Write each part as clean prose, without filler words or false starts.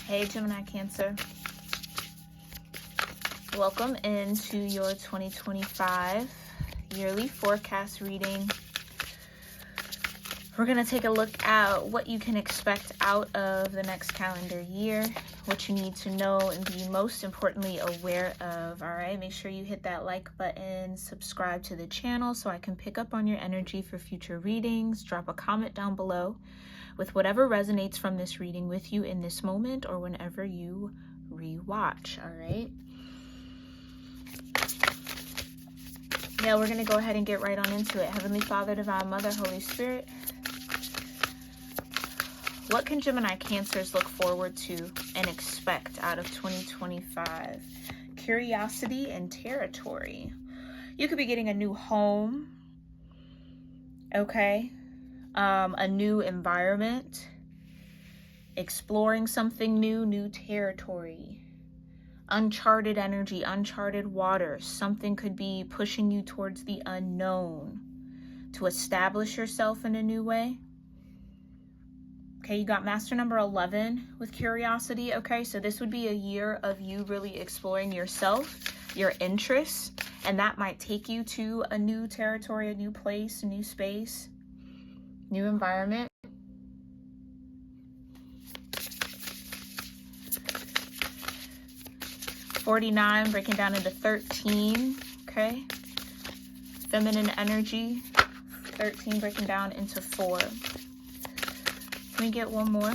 Hey Gemini Cancer, welcome into your 2025 yearly forecast reading. We're going to take a look at what you can expect out of the next calendar year, what you need to know and be most importantly aware of. All right, make sure you hit that like button, subscribe to the channel so I can pick up on your energy for future readings. Drop a comment down below with whatever resonates from this reading with you in this moment or whenever you rewatch. All right. Yeah, we're going to go ahead and get right on into it. Heavenly Father, Divine Mother, Holy Spirit, what can Gemini Cancers look forward to and expect out of 2025? Curiosity and territory. You could be getting a new home, okay? A new environment, exploring something new, new territory, uncharted energy, uncharted waters. Something could be pushing you towards the unknown to establish yourself in a new way. Okay, you got master number 11 with curiosity. Okay, so this would be a year of you really exploring yourself, your interests, and that might take you to a new territory, a new place, a new space, new environment. $49 breaking down into 13. Okay, feminine energy. 13 breaking down into 4. Let me get one more.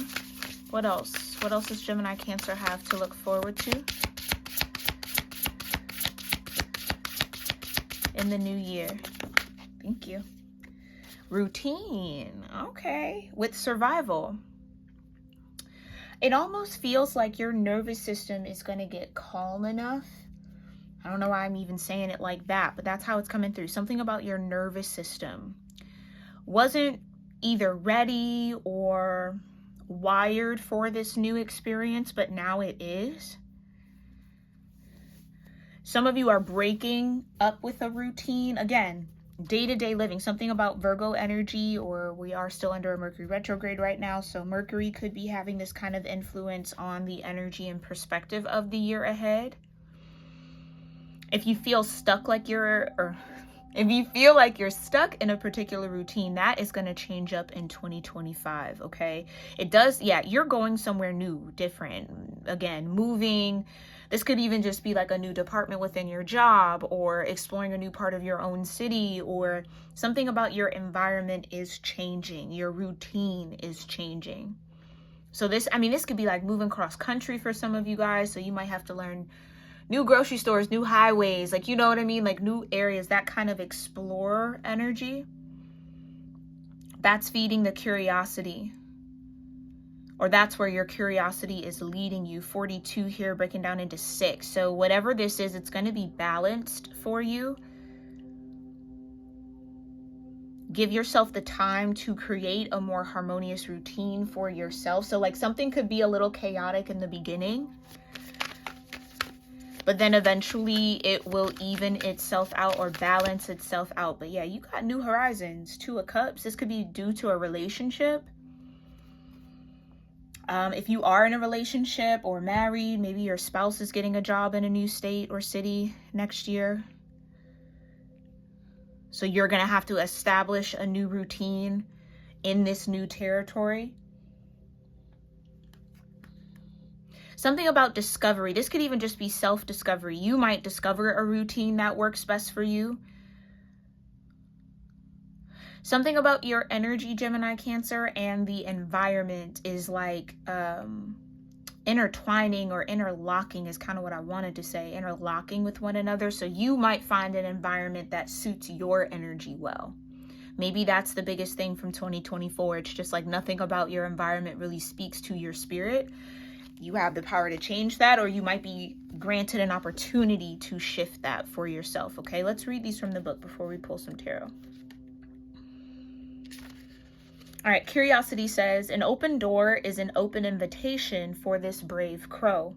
What else? What else does Gemini Cancer have to look forward to in the new year? Thank you. Routine. Okay. With survival. It almost feels like your nervous system is going to get calm enough. I don't know why I'm even saying it like that, but that's how it's coming through. Something about your nervous system wasn't either ready or wired for this new experience, but now it is. Some of you are breaking up with a routine. Again, day-to-day living, something about Virgo energy, or we are still under a Mercury retrograde right now, so Mercury could be having this kind of influence on the energy and perspective of the year ahead. If you feel stuck like if you feel like you're stuck in a particular routine, that is going to change up in 2025, okay? It does, yeah, you're going somewhere new, different. Again, moving. This could even just be like a new department within your job, or exploring a new part of your own city, or something about your environment is changing. Your routine is changing. So this could be like moving cross country for some of you guys. So you might have to learn new grocery stores, new highways, like, you know what I mean? Like new areas, that kind of explorer energy. That's feeding the curiosity, or that's where your curiosity is leading you. 42 here, breaking down into 6. So whatever this is, it's going to be balanced for you. Give yourself the time to create a more harmonious routine for yourself. So like something could be a little chaotic in the beginning, but then eventually it will even itself out or balance itself out. But yeah, you got new horizons. 2 of Cups. This could be due to a relationship. If you are in a relationship or married, maybe your spouse is getting a job in a new state or city next year. So you're going to have to establish a new routine in this new territory. Something about discovery. This could even just be self-discovery. You might discover a routine that works best for you. Something about your energy, Gemini Cancer, and the environment is like intertwining or interlocking is kind of what I wanted to say. Interlocking with one another. So you might find an environment that suits your energy well. Maybe that's the biggest thing from 2024. It's just like nothing about your environment really speaks to your spirit. You have the power to change that, or you might be granted an opportunity to shift that for yourself. Okay, let's read these from the book before we pull some tarot. All right, curiosity says, an open door is an open invitation for this brave crow.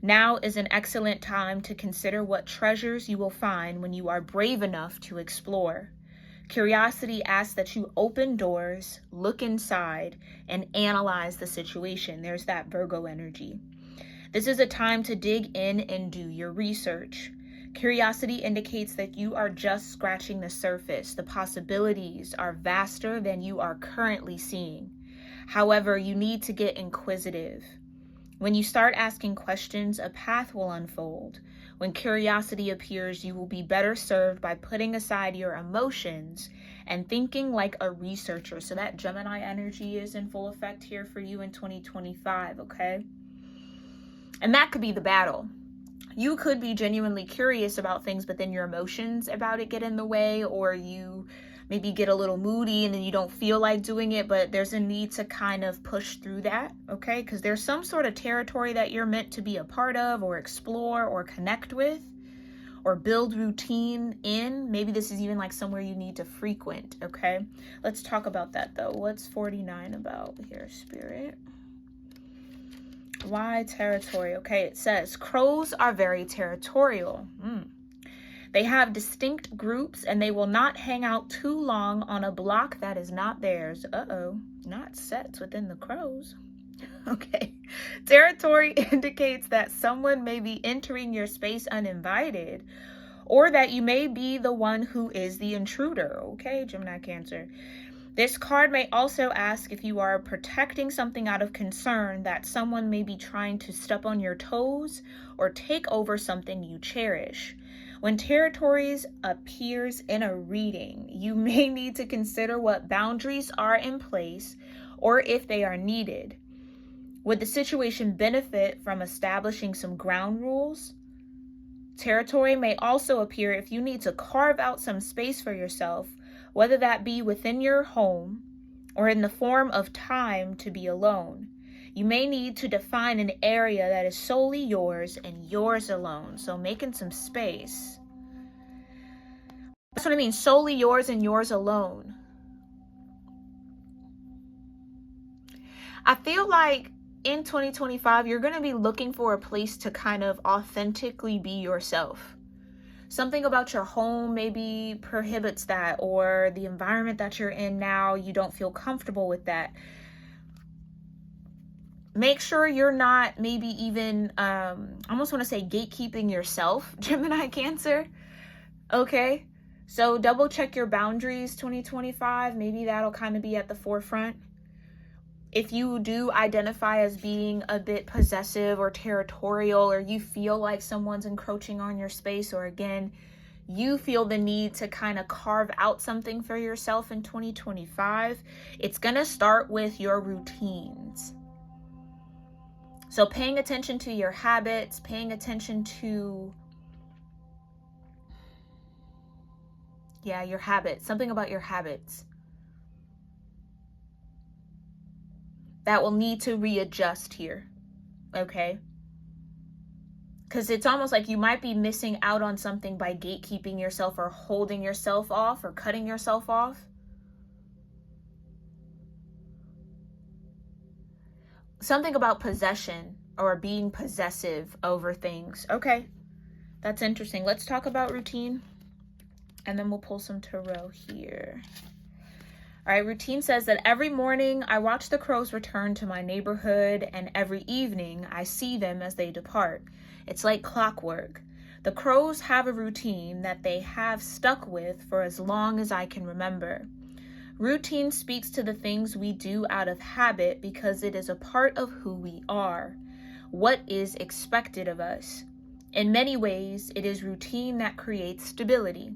Now is an excellent time to consider what treasures you will find when you are brave enough to explore. Curiosity asks that you open doors, look inside, and analyze the situation. There's that Virgo energy. This is a time to dig in and do your research. Curiosity indicates that you are just scratching the surface. The possibilities are vaster than you are currently seeing. However, you need to get inquisitive. When you start asking questions, a path will unfold. When curiosity appears, you will be better served by putting aside your emotions and thinking like a researcher. So that Gemini energy is in full effect here for you in 2025, okay? And that could be the battle. You could be genuinely curious about things, but then your emotions about it get in the way, or you maybe get a little moody and then you don't feel like doing it, but there's a need to kind of push through that, okay? Because there's some sort of territory that you're meant to be a part of or explore or connect with or build routine in. Maybe this is even like somewhere you need to frequent, okay? Let's talk about that though. What's 49 about here, Spirit? Why territory? Okay, it says crows are very territorial. They have distinct groups and they will not hang out too long on a block that is not theirs. Not sets within the crows. Okay. Territory indicates that someone may be entering your space uninvited, or that you may be the one who is the intruder. Okay, Gemini-Cancer. This card may also ask if you are protecting something out of concern that someone may be trying to step on your toes or take over something you cherish. When territories appears in a reading, you may need to consider what boundaries are in place or if they are needed. Would the situation benefit from establishing some ground rules? Territory may also appear if you need to carve out some space for yourself, whether that be within your home or in the form of time to be alone. You may need to define an area that is solely yours and yours alone. So making some space. That's what I mean, solely yours and yours alone. I feel like in 2025, you're going to be looking for a place to kind of authentically be yourself. Something about your home maybe prohibits that, or the environment that you're in now, you don't feel comfortable with that. Make sure you're not maybe even, I almost want to say gatekeeping yourself, Gemini-Cancer. Okay, so double check your boundaries 2025. Maybe that'll kind of be at the forefront. If you do identify as being a bit possessive or territorial, or you feel like someone's encroaching on your space, or again, you feel the need to kind of carve out something for yourself in 2025, it's going to start with your routines. So paying attention to your habits, paying attention to, your habits, something about your habits that will need to readjust here, okay? Because it's almost like you might be missing out on something by gatekeeping yourself or holding yourself off or cutting yourself off. Something about possession or being possessive over things. Okay, that's interesting. Let's talk about routine, and then we'll pull some tarot here. All right, routine says that every morning I watch the crows return to my neighborhood, and every evening I see them as they depart. It's like clockwork. The crows have a routine that they have stuck with for as long as I can remember. Routine speaks to the things we do out of habit because it is a part of who we are, what is expected of us. In many ways, it is routine that creates stability.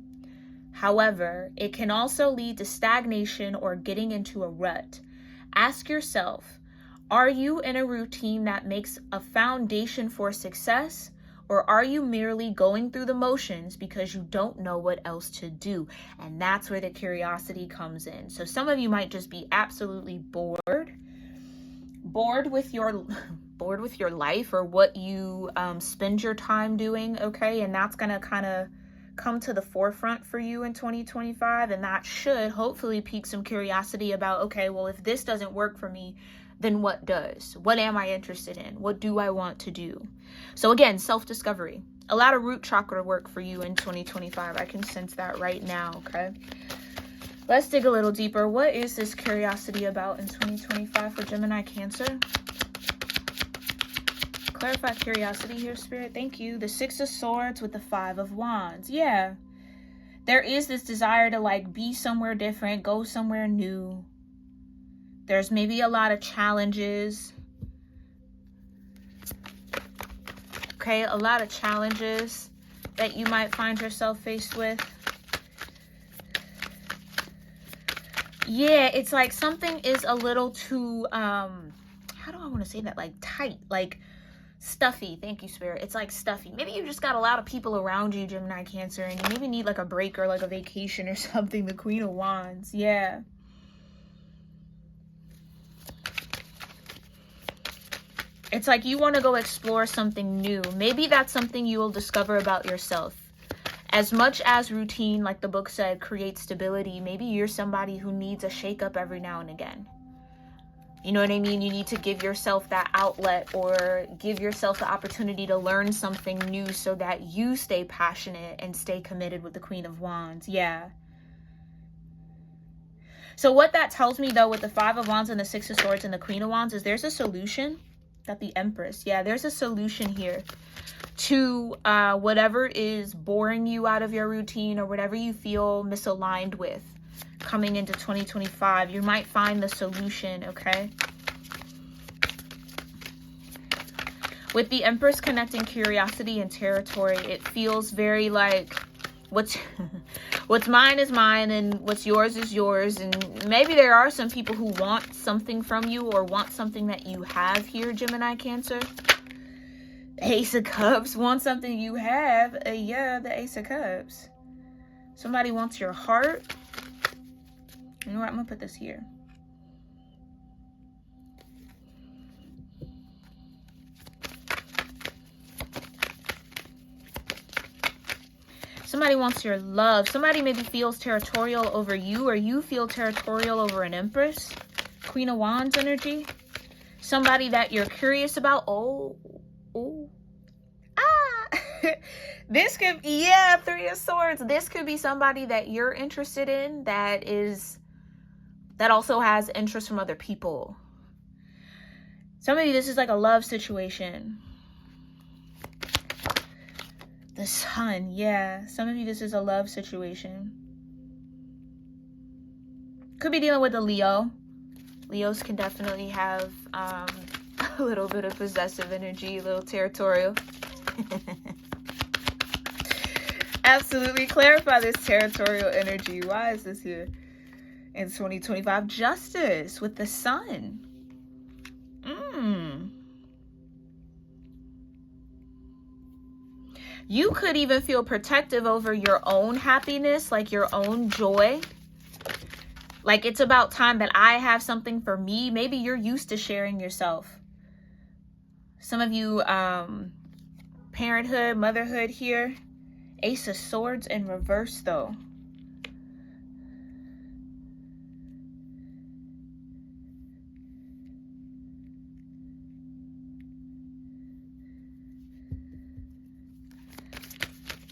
However, it can also lead to stagnation or getting into a rut. Ask yourself, are you in a routine that makes a foundation for success, or are you merely going through the motions because you don't know what else to do? And that's where the curiosity comes in. So some of you might just be absolutely bored with your life or what you spend your time doing, okay? And that's going to kind of come to the forefront for you in 2025, and that should hopefully pique some curiosity about, okay, well, if this doesn't work for me, then what does? What am I interested in? What do I want to do? So again, self-discovery. A lot of root chakra work for you in 2025. I can sense that right now, okay? Let's dig a little deeper. What is this curiosity about in 2025 for Gemini Cancer? Clarify curiosity here, Spirit. Thank you. The Six of Swords with the Five of Wands. Yeah. There is this desire to like be somewhere different, go somewhere new. There's maybe a lot of challenges. Okay, a lot of challenges that you might find yourself faced with. Yeah, it's like something is a little too, how do I want to say that? Like tight, like stuffy. Thank you, Spirit. It's like stuffy. Maybe you just got a lot of people around you, Gemini Cancer, and you maybe need like a break or like a vacation or something. The Queen of Wands. Yeah. It's like you want to go explore something new. Maybe that's something you will discover about yourself. As much as routine, like the book said, creates stability, maybe you're somebody who needs a shakeup every now and again. You know what I mean? You need to give yourself that outlet or give yourself the opportunity to learn something new so that you stay passionate and stay committed with the Queen of Wands. Yeah. So what that tells me, though, with the Five of Wands and the Six of Swords and the Queen of Wands is there's a solution. Got the Empress. Yeah, there's a solution here to whatever is boring you out of your routine or whatever you feel misaligned with coming into 2025. You might find the solution, okay? With the Empress connecting curiosity and territory, it feels very like what's mine is mine and what's yours is yours. And maybe there are some people who want something from you or want something that you have here, Gemini Cancer. Ace of Cups wants something you have. Yeah, the Ace of Cups. Somebody wants your heart. You know what? I'm going to put this here. Somebody wants your love. Somebody maybe feels territorial over you, or you feel territorial over an Empress. Queen of Wands energy. Somebody that you're curious about. Oh. This could, yeah, Three of Swords. This could be somebody that you're interested in that also has interest from other people. Somebody, this is like a love situation. The Sun, yeah. Some of you, this is a love situation. Could be dealing with a Leo. Leos can definitely have a little bit of possessive energy, a little territorial. Absolutely. Clarify this territorial energy. Why is this here in 2025? Justice with the Sun. You could even feel protective over your own happiness, like your own joy. Like it's about time that I have something for me. Maybe you're used to sharing yourself. Some of you, parenthood, motherhood here. Ace of Swords in reverse, though.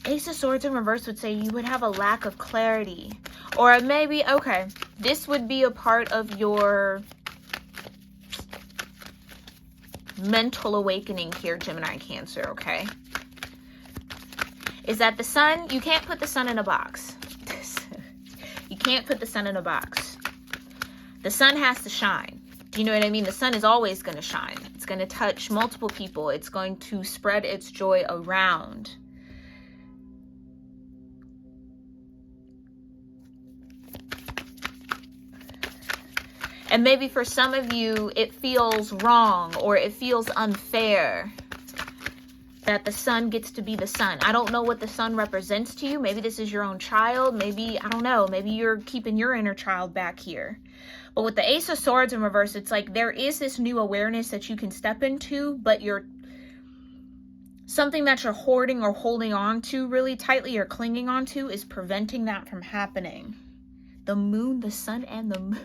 Ace of Swords in reverse would say you would have a lack of clarity. Or maybe, okay, this would be a part of your mental awakening here, Gemini Cancer, okay? Is that the Sun, you can't put the Sun in a box. You can't put the Sun in a box. The Sun has to shine. Do you know what I mean? The Sun is always going to shine. It's going to touch multiple people. It's going to spread its joy around. And maybe for some of you, it feels wrong or it feels unfair that the Sun gets to be the Sun. I don't know what the Sun represents to you. Maybe this is your own child. Maybe, I don't know. Maybe you're keeping your inner child back here. But with the Ace of Swords in reverse, it's like there is this new awareness that you can step into, but something that you're hoarding or holding on to really tightly or clinging on to is preventing that from happening. The Moon, the Sun, and the Moon.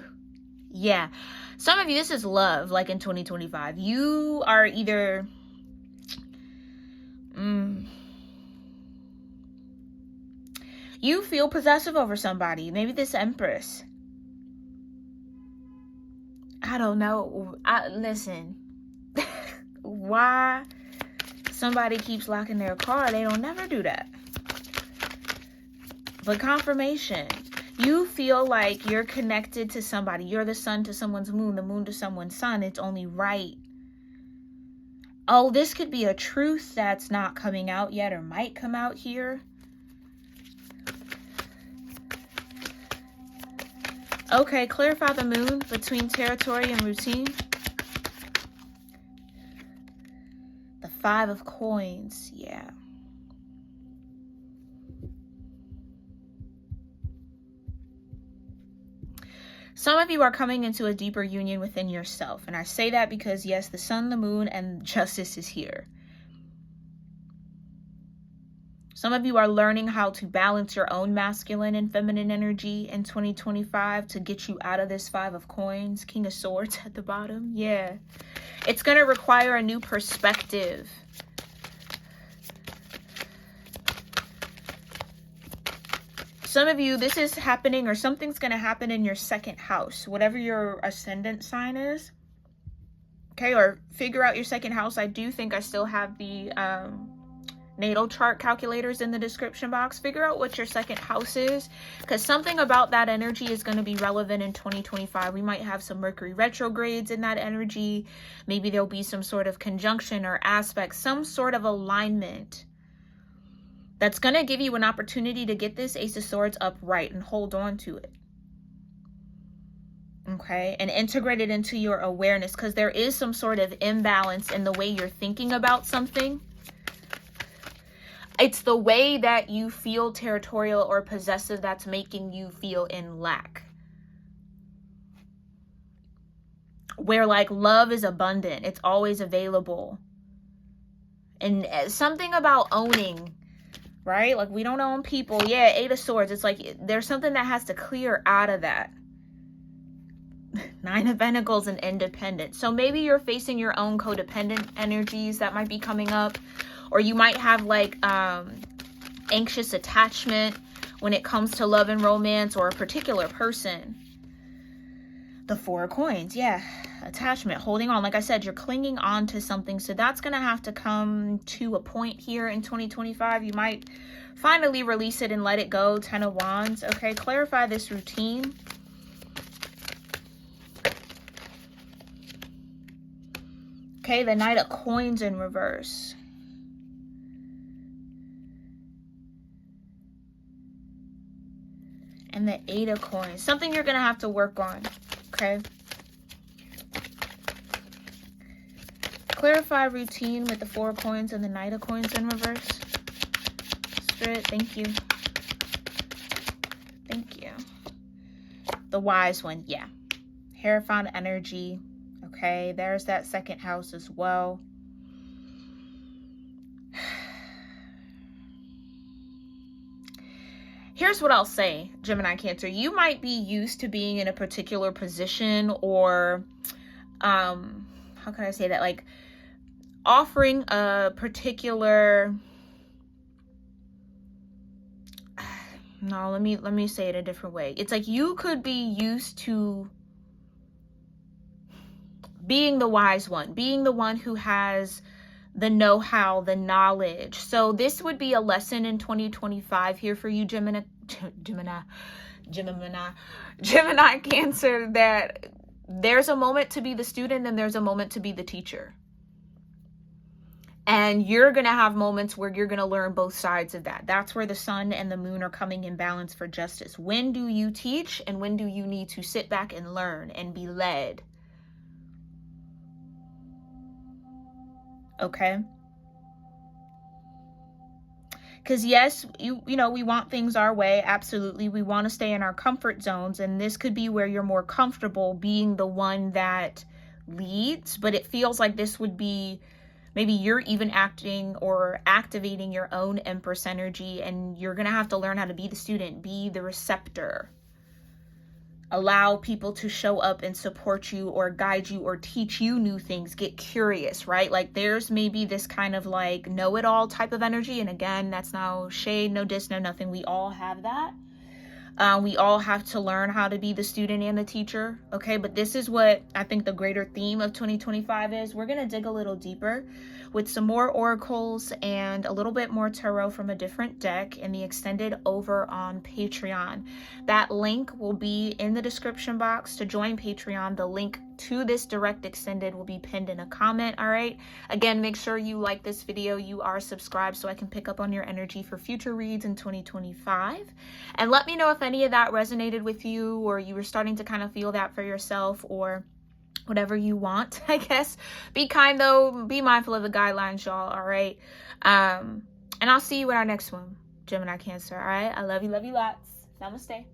Yeah. Some of you, this is love, like in 2025. You are either... You feel possessive over somebody. Maybe this Empress. I don't know. Listen. Why somebody keeps locking their car? They don't never do that. But confirmation. You feel like you're connected to somebody. You're the sun to someone's moon, the moon to someone's sun. It's only right. Oh, this could be a truth that's not coming out yet or might come out here. Okay, clarify the moon between territory and routine. The 5 of coins, yeah. Some of you are coming into a deeper union within yourself. And I say that because, yes, the sun, the moon, and justice is here. Some of you are learning how to balance your own masculine and feminine energy in 2025 to get you out of this 5 of coins, King of Swords at the bottom. Yeah. It's going to require a new perspective. Some of you, this is happening or something's going to happen in your 2nd house, whatever your ascendant sign is. Okay, or figure out your 2nd house. I do think I still have the natal chart calculators in the description box. Figure out what your 2nd house is, because something about that energy is going to be relevant in 2025. We might have some Mercury retrogrades in that energy. Maybe there'll be some sort of conjunction or aspect, some sort of alignment that's going to give you an opportunity to get this Ace of Swords upright and hold on to it. Okay, and integrate it into your awareness, because there is some sort of imbalance in the way you're thinking about something. It's the way that you feel territorial or possessive that's making you feel in lack. Where like love is abundant, it's always available. And something about owning, right? Like we don't own people. Yeah, 8 of Swords. It's like there's something that has to clear out of that. 9 of Pentacles and independence. So maybe you're facing your own codependent energies that might be coming up. Or you might have like anxious attachment when it comes to love and romance or a particular person. The 4 of coins. Yeah. Attachment. Holding on. Like I said, you're clinging on to something. So that's going to have to come to a point here in 2025. You might finally release it and let it go. 10 of Wands. Okay. Clarify this routine. Okay. The Knight of Coins in reverse. And the 8 of Coins. Something you're going to have to work on. Okay. Clarify routine with the 4 of coins and the Knight of Coins in reverse. Spirit, thank you. Thank you. The wise one, yeah. Hierophant energy. Okay, there's that 2nd house as well. Here's what I'll say, Gemini Cancer. You might be used to being in a particular position or, how can I say that? Like offering a particular, no, let me say it a different way. It's like you could be used to being the wise one, being the one who has the know-how, the knowledge. So this would be a lesson in 2025 here for you, Gemini Cancer, that there's a moment to be the student and there's a moment to be the teacher. And you're going to have moments where you're going to learn both sides of that. That's where the sun and the moon are coming in balance for justice. When do you teach and when do you need to sit back and learn and be led? Okay. Because yes, you know, we want things our way. Absolutely. We want to stay in our comfort zones. And this could be where you're more comfortable being the one that leads. But it feels like this would be, maybe you're even acting or activating your own Empress energy. And you're going to have to learn how to be the student, be the receptor. Allow people to show up and support you or guide you or teach you new things. Get curious, right? Like there's maybe this kind of like know-it-all type of energy. And again, that's no shade, no diss, no nothing. We all have that. We all have to learn how to be the student and the teacher, okay? But this is what I think the greater theme of 2025 is. We're going to dig a little deeper with some more oracles and a little bit more tarot from a different deck in the extended over on Patreon. That link will be in the description box to join Patreon. The link to this direct extended will be pinned in a comment, all right? Again, make sure you like this video, you are subscribed so I can pick up on your energy for future reads in 2025. And let me know if any of that resonated with you or you were starting to kind of feel that for yourself or whatever you want, I guess. Be kind though, be mindful of the guidelines, y'all, all right? And I'll see you in our next one, Gemini Cancer, all right? I love you lots. Namaste.